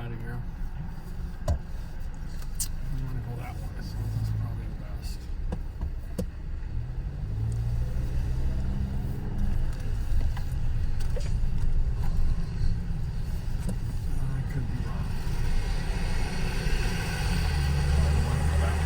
out of here. I'm going to go that way, so that's probably the best. I could be wrong. I want to go that way.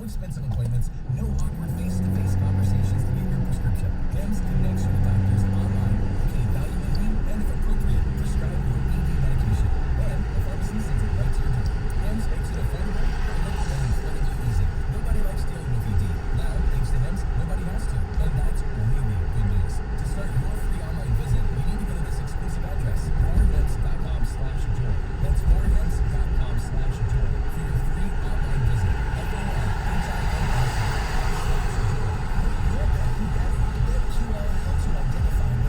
expensive appointments, no awkward face-to-face conversations to get your prescription. Hims connects you to doctors online who can evaluate you and, if appropriate, prescribe your ED medication. And the pharmacy sends it right to your door. Hims makes it affordable, private, and incredibly easy. Nobody likes dealing with ED. Now, thanks to Hims, nobody has to. And that's really good news. To start your free online visit, you need to go to this exclusive address, forhims.com/join. That's forhims.com/join for your free online visit. Your pet who gets it. QR helps you identify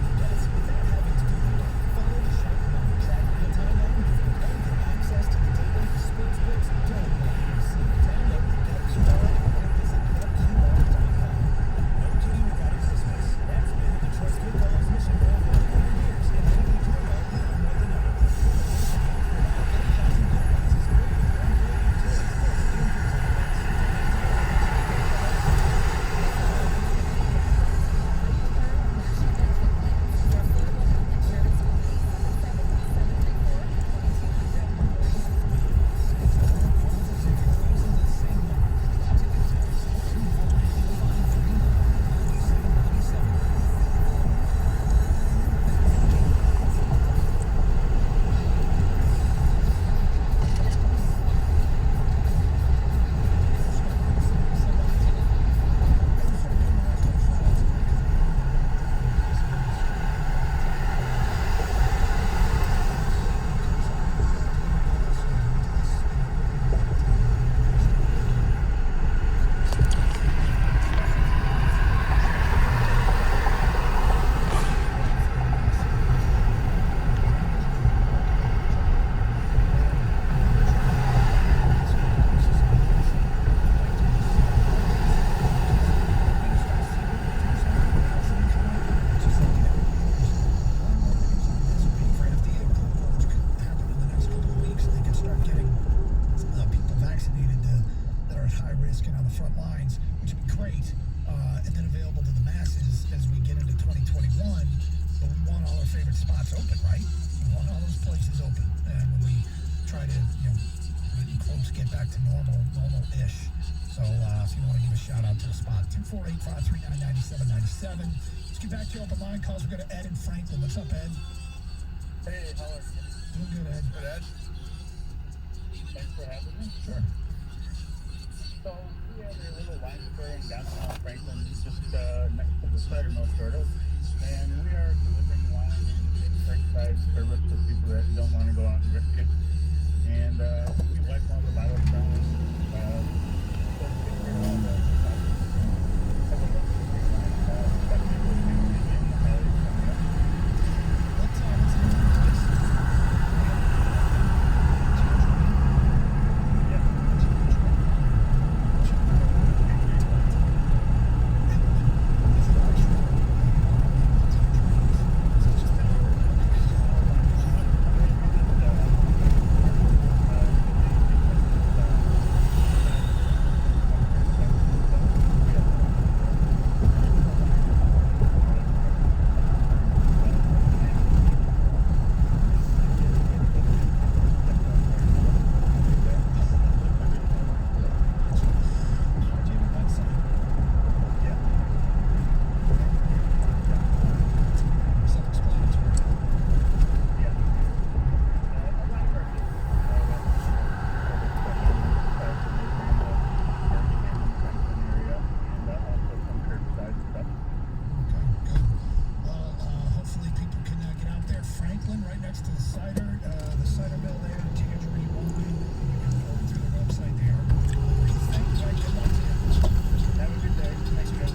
at high risk and on the front lines, which would be great, and then available to the masses as we get into 2021. But we want all our favorite spots open, right? We want all those places open, and when we try to, when quotes get back to normal-ish. So if you want to give a shout out to a spot, 248-539-9797. Let's get back to your open line calls. We're going to Ed in Franklin. What's up, Ed? Hey, how are you? Doing good, Ed. Good, Ed. Thanks for having me. Sure. So, we have a little wine store in downtown Franklin, just next to the cider mill, sort of. And we are delivering wine and curbside service for people that don't want to go out and risk it. And we wipe all the bottles down. What's the name of the place? Right next to the cider mill there, Tangerine Wine. You can go through the website there. Thank you, Ed. Good luck to you. Have a good day. Thank you, guys.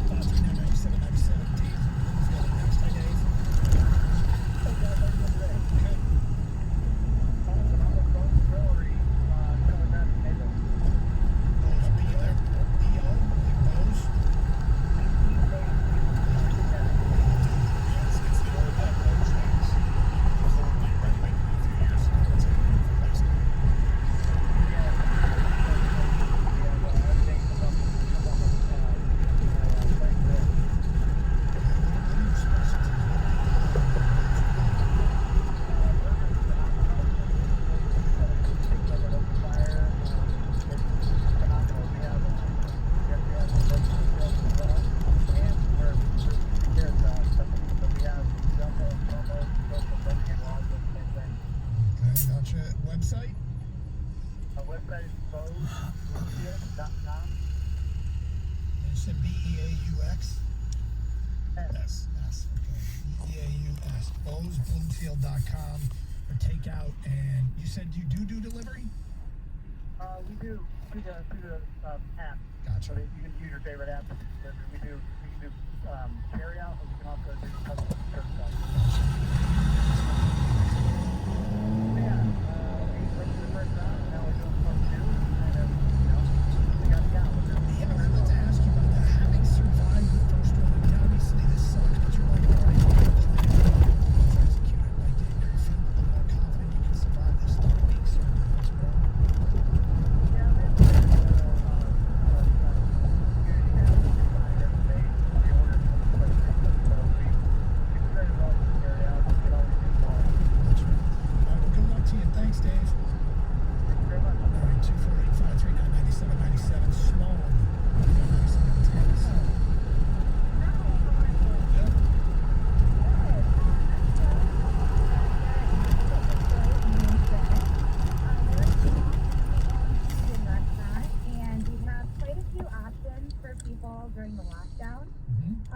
248-539-9797. Dave from Bloomfield next. Hi, Dave. Hey, guys, how you doing today? Good. Calling from Outlook Bones Brewery, Taylor Mountain, Neighbor. Bose, B-O, like Bose. It's the old Bose things. Supposedly renovated a few years ago. It's a beautiful place. What are your specialties? Okay, gotcha. Website? Website is BoseBloomfield.com. You said B-E-A-U-X? Yes. Yes, okay. B-E-A-U-S. BoseBloomfield.com for takeout. And you said you do delivery? We do through the app. Gotcha. So that you can use your favorite app to deliver. We can do carry out, and we can also do customer curbside. Yeah, we went through the first round, and now we're doing part two. Kind of, we got the out. Yeah, I meant to ask you about that. Having survived the first one, I mean, obviously this sucked, but you're like, all right, let's execute it. Like, do you feel a little more confident you can survive this 3 weeks or what's more? Yeah, there's community now. We can find every day. We order from the place. So we very well carry out. We can always do more. That's right. All right, well, good luck to you. Thanks, Dave. Thank you very much. All right, 248-539-9797. Small. Yep. And we have quite a few options for people during the lockdown.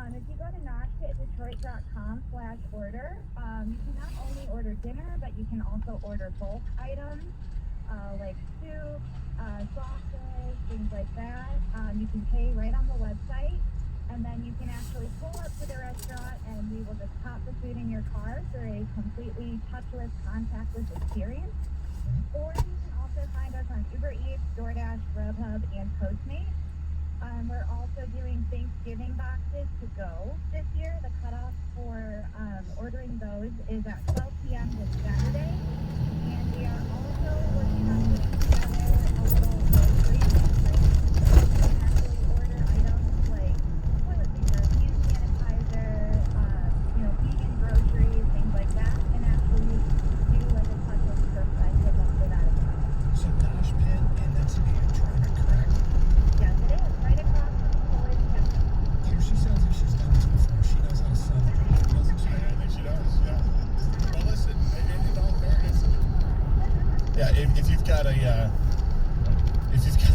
If you go to noshitdetroit.com/order, you can not only order dinner, but you can also order bulk items like soup, sauces, things like that. You can pay right on the website, and then you can actually pull up to the restaurant, and we will just pop the food in your car for a completely touchless, contactless experience. Or you can also find us on Uber Eats, DoorDash, Grubhub, and Postmates. We're also doing Thanksgiving boxes to go this year. The cutoff for ordering those is at 12 p.m. this Saturday. And we are also working on putting together a little grocery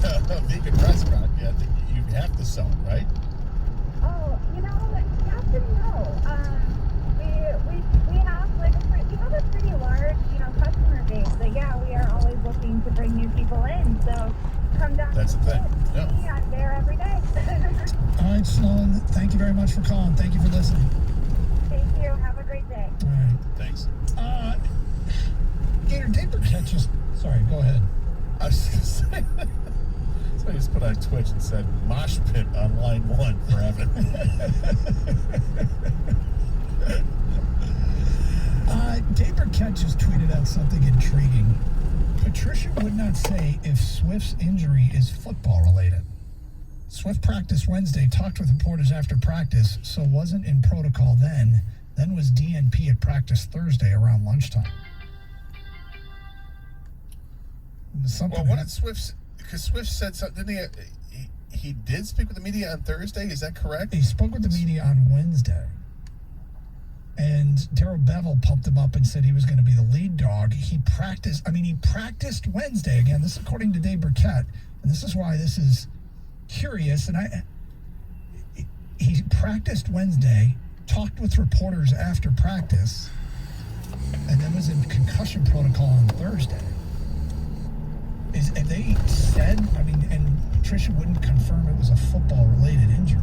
a vegan restaurant, you have to sell it, right? Oh, yes and no. We have like we have a pretty large, customer base. But yeah, we are always looking to bring new people in. So come down. That's to the thing. see Yeah. me. I'm there every day. All right, Sloan, thank you very much for calling. Thank you for listening. Thank you. Have a great day. All right. Thanks. Gator, Dave Burkett just... Sorry, go ahead. I was going to say, somebody just put on Twitch and said, mosh pit on line 1 for Evan. Dave Burkett just tweeted out something intriguing. Patricia would not say if Swift's injury is football related. Swift practiced Wednesday, talked with reporters after practice, so wasn't in protocol then was DNP at practice Thursday around lunchtime. Well, what did Swift... Because Swift said something, didn't he did speak with the media on Thursday, is that correct? He spoke with the media on Wednesday. And Daryl Bevel pumped him up and said he was going to be the lead dog. He practiced Wednesday. Again, this is according to Dave Burkett. And this is why this is curious. And he practiced Wednesday, talked with reporters after practice, and then was in concussion protocol on Thursday. Have they said, and Patricia wouldn't confirm it was a football-related injury.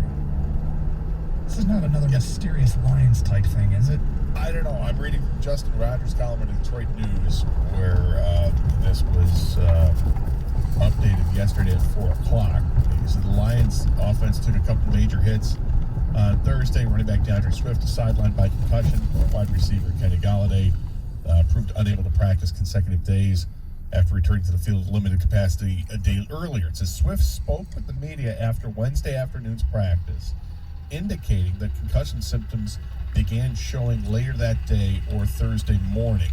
This is not another mysterious Lions type thing, is it? I don't know. I'm reading from Justin Rogers' column in Detroit News where this was updated yesterday at 4 o'clock. He said the Lions offense took a couple major hits on Thursday. Running back DeAndre Swift was sidelined by concussion. Wide receiver Kenny Galladay proved unable to practice consecutive days after returning to the field at limited capacity a day earlier. It says Swift spoke with the media after Wednesday afternoon's practice, indicating that concussion symptoms began showing later that day or Thursday morning.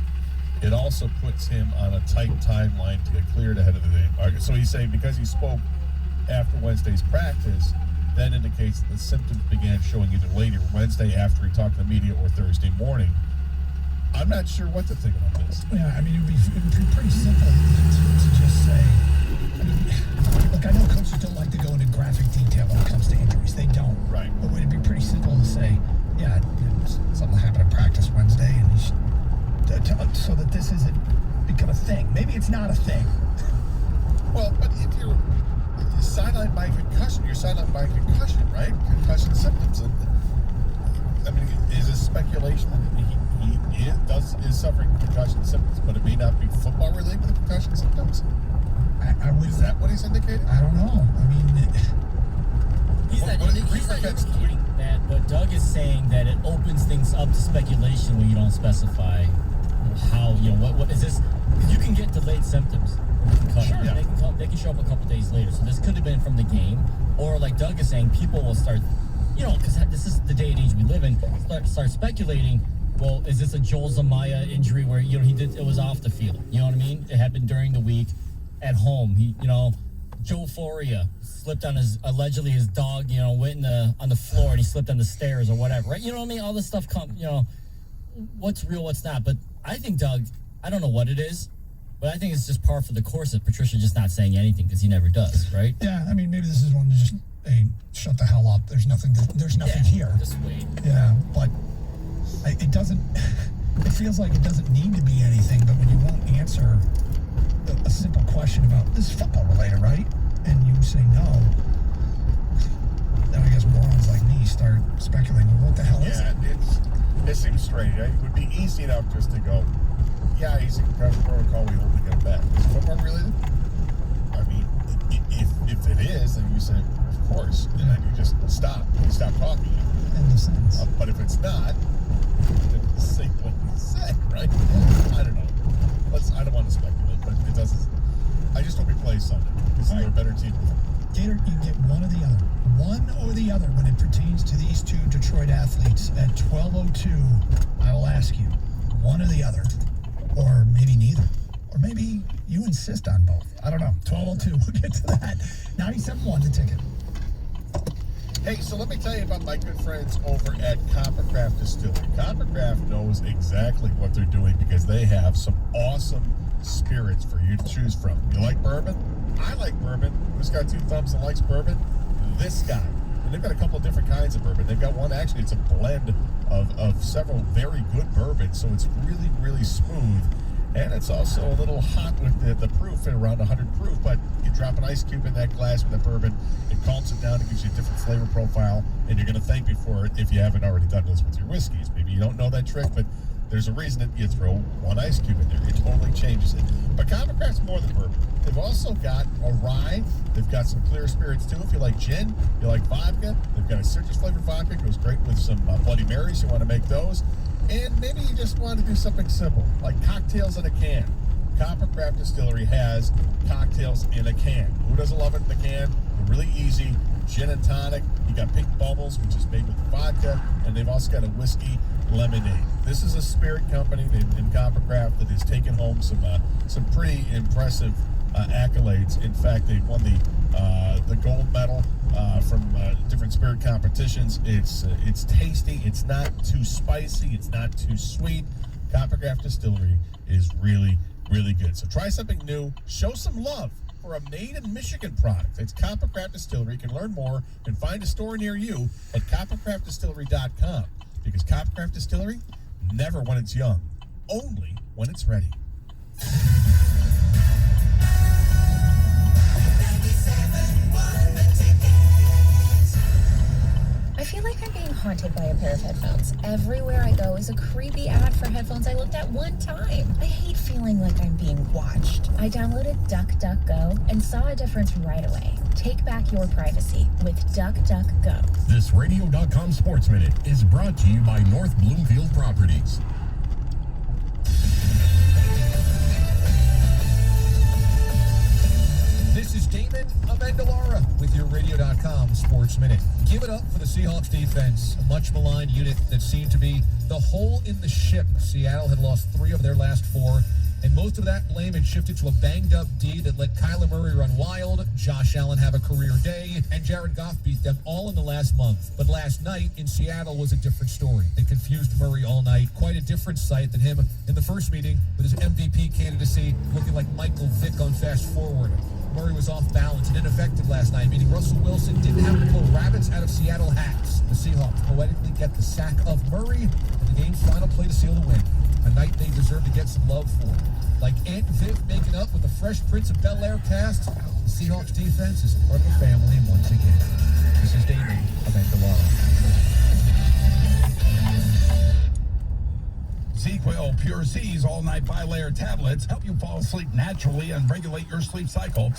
It also puts him on a tight timeline to get cleared ahead of the day. So he's saying because he spoke after Wednesday's practice, that indicates that the symptoms began showing either later Wednesday after he talked to the media or Thursday morning. I'm not sure what to think about this. Yeah, it would be pretty simple to just say, look, I know coaches don't like to go into graphic detail when it comes to injuries. They don't. Right. But would it be pretty simple to say, yeah, something happened at practice Wednesday, and so that this isn't become a thing. Maybe it's not a thing. Well, but if you're sidelined by concussion, you're sidelined by concussion, right? Concussion symptoms. Is it speculation that he is suffering concussion symptoms, but it may not be football related with the concussion symptoms? Is that what he's indicating? I don't know. He's not indicating that, but Doug is saying that it opens things up to speculation when you don't specify how, what is this? Because you can get delayed symptoms from a concussion. Sure, yeah. They can show up a couple days later. So this could have been from the game, or like Doug is saying, people will start, because this is the day and age we live in, start speculating. Well, is this a Joel Zamaya injury where it was off the field? You know what I mean? It happened during the week at home. Joe Foria slipped on allegedly his dog, went on the floor and he slipped on the stairs or whatever, right? You know what I mean? All this stuff what's real, what's not. But I think Doug, I don't know what it is, but I think it's just par for the course of Patricia just not saying anything because he never does, right? Yeah, maybe this is one to just, hey, shut the hell up. There's nothing here. Just wait. Yeah, but it doesn't, it feels like it doesn't need to be anything, but when you won't answer a simple question about, this is football related, right? And you say no, then I guess morons like me start speculating, well, what the hell is it? Yeah, it seems strange. It would be easy enough just to go, yeah, he's in concussion protocol, we hope to get him back. Is football related? If it is, then you say, of course, and then you just stop. You stop talking. End of sentence. But if it's not, then say what you said, right? I don't know. I don't want to speculate, but it doesn't. I just hope he plays Sunday because they're a better team. Gator, you get one or the other. One or the other when it pertains to these two Detroit athletes. At 12:02, I will ask you, one or the other. Or maybe neither. Or maybe you insist on both. I don't know. 12:02, we'll get to that. 97.1 the ticket. Hey, so let me tell you about my good friends over at Coppercraft Distillery. Coppercraft knows exactly what they're doing because they have some awesome spirits for you to choose from. You like bourbon? I like bourbon. Who's got 2 thumbs and likes bourbon? This guy. And they've got a couple of different kinds of bourbon. They've got one, actually, it's a blend of several very good bourbons, so it's really, really smooth. And it's also a little hot with the proof at around 100 proof, but you drop an ice cube in that glass with the bourbon, it calms it down, it gives you a different flavor profile, and you're going to thank me for it if you haven't already done this with your whiskeys. Maybe you don't know that trick, but there's a reason that you throw 1 ice cube in there. It totally changes it. But Common Craft's more than bourbon. They've also got a rye. They've got some clear spirits, too. If you like gin, you like vodka, they've got a citrus-flavored vodka. It goes great with some Bloody Marys. You want to make those. And maybe you just want to do something simple, like cocktails in a can. Copper Craft Distillery has cocktails in a can. Who doesn't love it in the can? They're really easy. Gin and tonic. You got Pink Bubbles, which is made with vodka, and they've also got a whiskey lemonade. This is a spirit company in Copper Craft that has taken home some pretty impressive accolades. In fact, they won the gold medal from different spirit competitions. It's tasty. It's not too spicy. It's not too sweet. Copper Craft Distillery is really, really good. So try something new. Show some love for a made in Michigan product. It's Copper Craft Distillery. You can learn more and find a store near you at coppercraftdistillery.com, because Copper Craft Distillery, never when it's young, only when it's ready. I feel like I'm being haunted by a pair of headphones. Everywhere I go is a creepy ad for headphones I looked at one time. I hate feeling like I'm being watched. I downloaded DuckDuckGo and saw a difference right away. Take back your privacy with DuckDuckGo. This Radio.com Sports Minute is brought to you by North Bloomfield Properties. This is Damon Amendolara with your Radio.com Sports Minute. Give it up for the Seahawks defense, a much maligned unit that seemed to be the hole in the ship. Seattle had lost 3 of their last 4, and most of that blame had shifted to a banged-up D that let Kyler Murray run wild, Josh Allen have a career day, and Jared Goff beat them all in the last month. But last night in Seattle was a different story. They confused Murray all night. Quite a different sight than him in the first meeting with his MVP candidacy looking like Michael Vick on Fast Forward. Murray was off balance and ineffective last night, meaning Russell Wilson didn't have to pull rabbits out of Seattle hats. The Seahawks poetically get the sack of Murray in the game's final play to seal the win. A night they deserve to get some love for. Like Aunt Viv making up with the Fresh Prince of Bel-Air cast, the Seahawks defense is part of the family once again. This is Damon Amendolara. ZzzQuil Pure Z's all-night bilayer tablets help you fall asleep naturally and regulate your sleep cycle.